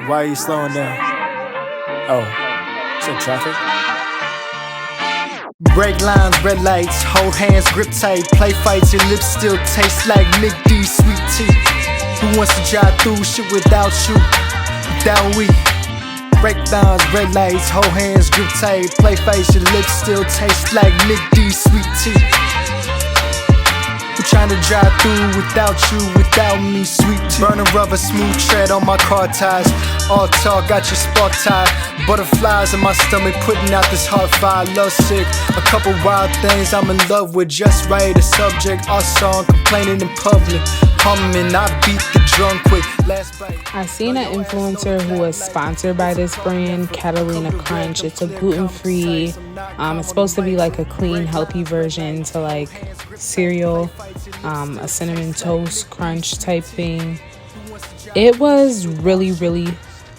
Why are you slowing down? Oh, is it traffic? Brake lines, red lights, hold hands, grip tight. Play fights, your lips still taste like Nick D, sweet tea. Who wants to drive through shit without you? Without we. Brake lines, red lights, hold hands, grip tight. Play fights, your lips still taste like Nick D, sweet tea. I'm trying to drive through without you, without me, sweet tea. Burning rubber, smooth tread on my car tires. All talk, got your spark tied. Butterflies in my stomach, putting out this hot fire. Love sick, a couple wild things I'm in love with. Just right, a subject, our song, complaining in public. Humming, I beat the drum quick. Last bite. I seen an influencer who was sponsored by this brand, Catalina Crunch. It's a gluten-free, it's supposed to be like a clean, healthy version to like cereal, a cinnamon toast crunch type thing. It was really, really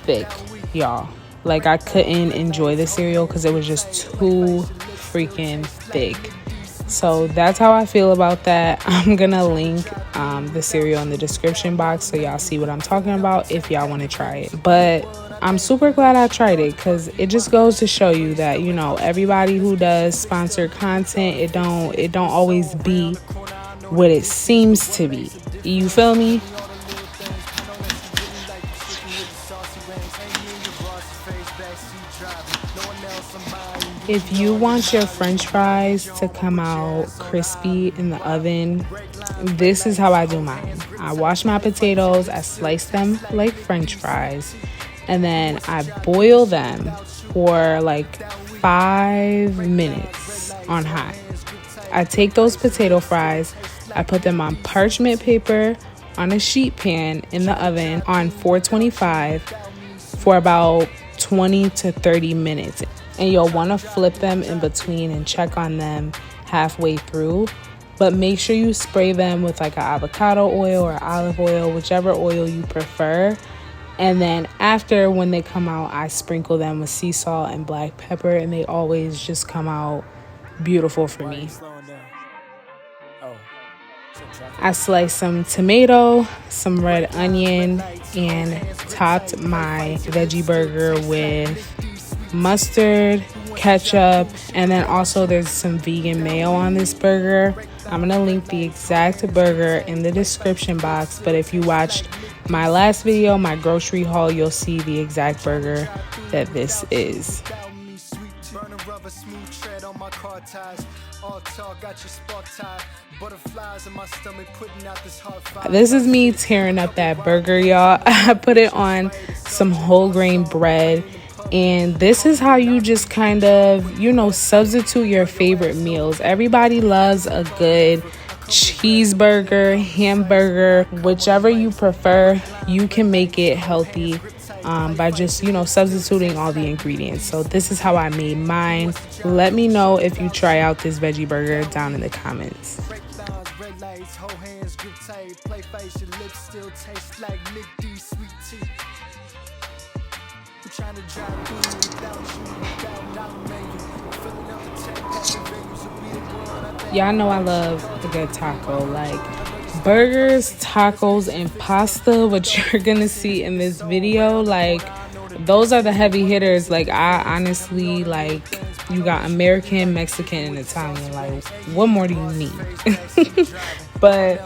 thick, y'all. Like, I couldn't enjoy the cereal because it was just too freaking thick. So that's how I feel about that. I'm gonna link the cereal in the description box so y'all see what I'm talking about if y'all want to try it. But I'm super glad I tried it because it just goes to show you that, you know, everybody who does sponsored content, it don't always be what it seems to be. You feel me? If you want your french fries to come out crispy in the oven, this is how I do mine. I wash my potatoes, I slice them like french fries, and then I boil them for like 5 minutes on high. I take those potato fries, I put them on parchment paper on a sheet pan in the oven on 425 for about 20 to 30 minutes. And you'll want to flip them in between and check on them halfway through. But make sure you spray them with like an avocado oil or olive oil, whichever oil you prefer. And then after, when they come out, I sprinkle them with sea salt and black pepper, and they always just come out beautiful for me. I sliced some tomato, some red onion, and topped my veggie burger with mustard, ketchup, and then also there's some vegan mayo on this burger. I'm gonna link the exact burger in the description box, but if you watched my last video, my grocery haul, you'll see the exact burger that this is. This is me tearing up that burger, y'all. I put it on some whole grain bread. And this is how you just kind of, you know, substitute your favorite meals. Everybody loves a good cheeseburger, hamburger, whichever you prefer. You can make it healthy by just, you know, substituting all the ingredients. So this is how I made mine. Let me know if you try out this veggie burger down in the comments. Y'all know I love a good taco. Like burgers, tacos, and pasta, what you're gonna see in this video, like those are the heavy hitters. Like I honestly, like, you got American, Mexican, and Italian. Like, what more do you need? But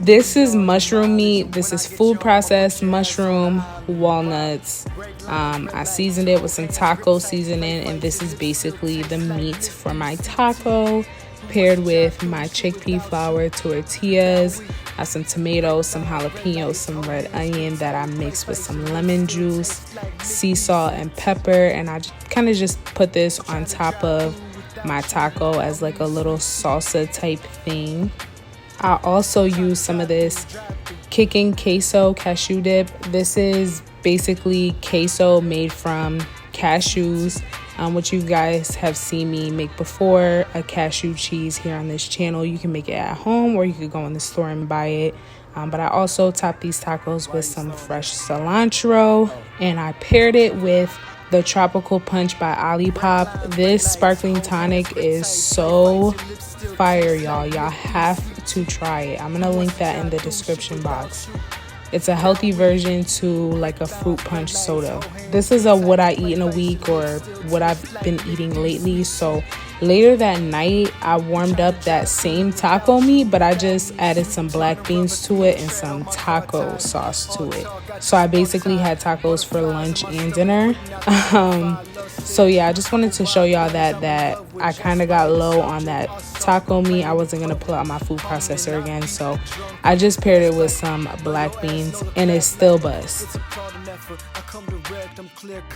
this is mushroom meat. This is food processed mushroom, walnuts. I seasoned it with some taco seasoning, and this is basically the meat for my taco, paired with my chickpea flour tortillas. I have some tomatoes, some jalapenos, some red onion that I mixed with some lemon juice, sea salt, and pepper. And I kind of just put this on top of my taco as like a little salsa type thing. I also use some of this kicking queso cashew dip. This is basically queso made from cashews, which you guys have seen me make before, a cashew cheese here on this channel. You can make it at home or you could go in the store and buy it. But I also topped these tacos with some fresh cilantro, and I paired it with the Tropical Punch by Olipop. This sparkling tonic is so fire, y'all. Y'all have to try it. I'm gonna link that in the description box. It's a healthy version to like a fruit punch soda. This is a what I eat in a week or what I've been eating lately. So later that night, I warmed up that same taco meat, but I just added some black beans to it and some taco sauce to it. So I basically had tacos for lunch and dinner. So yeah, I just wanted to show y'all that I kind of got low on that taco meat. I wasn't gonna pull out my food processor again, so I just paired it with some black beans and it still buzzed.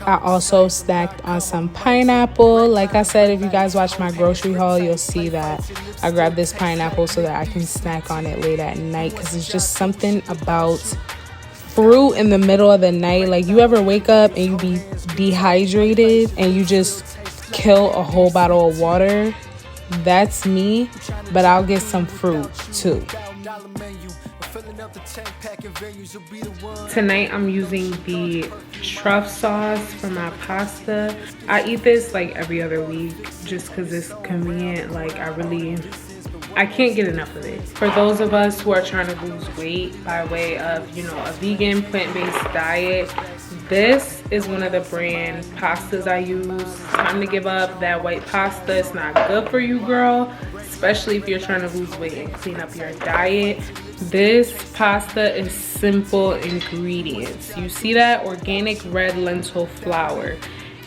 I also snacked on some pineapple. Like I said, if you guys watch my grocery haul, you'll see that I grabbed this pineapple so that I can snack on it late at night, because it's just something about fruit in the middle of the night. Like, you ever wake up and you be dehydrated and you just kill a whole bottle of water? That's me, but I'll get some fruit too. Tonight I'm using the truffle sauce for my pasta. I eat this like every other week just because it's convenient. Like, I can't get enough of it. For those of us who are trying to lose weight by way of, you know, a vegan plant-based diet, this is one of the brand pastas I use. It's time to give up that white pasta. It's not good for you, girl, especially if you're trying to lose weight and clean up your diet. This pasta is simple ingredients. You see that? Organic red lentil flour.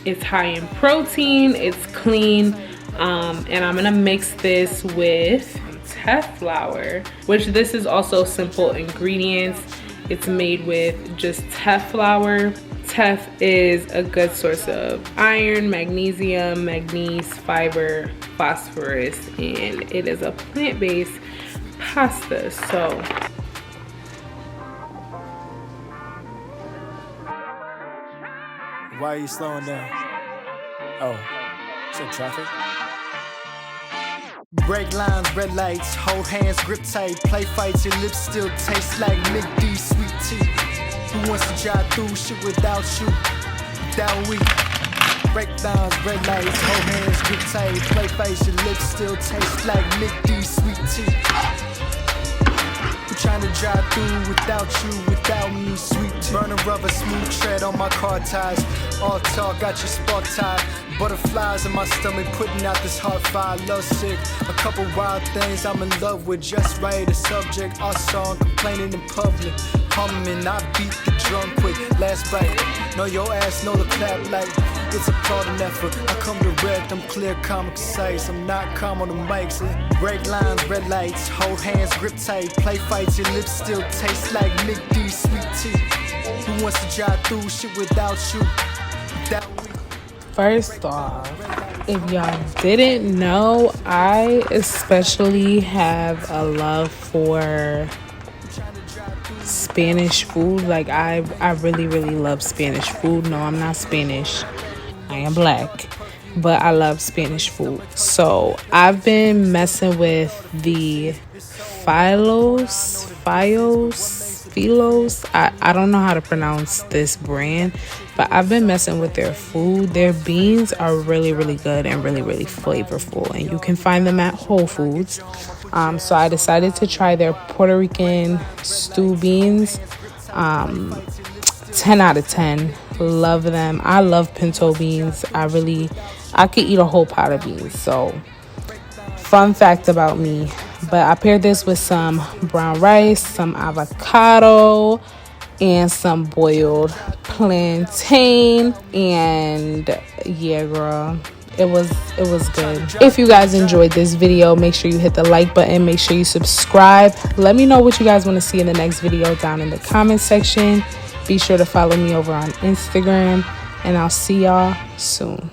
It's high in protein, it's clean, and I'm gonna mix this with teff flour, which this is also simple ingredients. It's made with just teff flour. Teff is a good source of iron, magnesium, manganese, fiber, phosphorus, and it is a plant-based pasta. So why are you slowing down? Oh, is it traffic? Break lines, red lights, hold hands, grip tight, play fights, your lips still taste like McD sweet tea. Who wants to drive through shit without you? Without we. Break lines, red lights, hold hands, grip tight, play fights, your lips still taste like McD sweet tea. Who trying to drive through without me, sweet tea. Burning rubber, smooth tread on my car tires. All talk, got your spark tied. Butterflies in my stomach, putting out this hot fire, love sick. A couple wild things I'm in love with, just right. A subject, our song, complaining in public. Humming, I beat the drum quick, last bite. Know your ass, know the clap like it's a part and effort. I come direct, I'm clear, calm, concise. I'm not calm on the mics. Break lines, red lights, hold hands, grip tight. Play fights, your lips still taste like McD sweet tea. Who wants to drive through shit without you? first off, if y'all didn't know, I especially have a love for Spanish food. Like, I really love Spanish food. No, I'm not Spanish. I am black, but I love Spanish food. So I've been messing with the Philos. I don't know how to pronounce this brand, but I've been messing with their food. Their beans are really good and really flavorful, and you can find them at Whole Foods. So I decided to try their Puerto Rican stew beans. 10 out of 10. Love them. I love pinto beans. I could eat a whole pot of beans. So fun fact about me. But I paired this with some brown rice, some avocado, and some boiled plantain. And yeah, girl, it was good. If you guys enjoyed this video, make sure you hit the like button. Make sure you subscribe. Let me know what you guys want to see in the next video down in the comment section. Be sure to follow me over on Instagram, and I'll see y'all soon.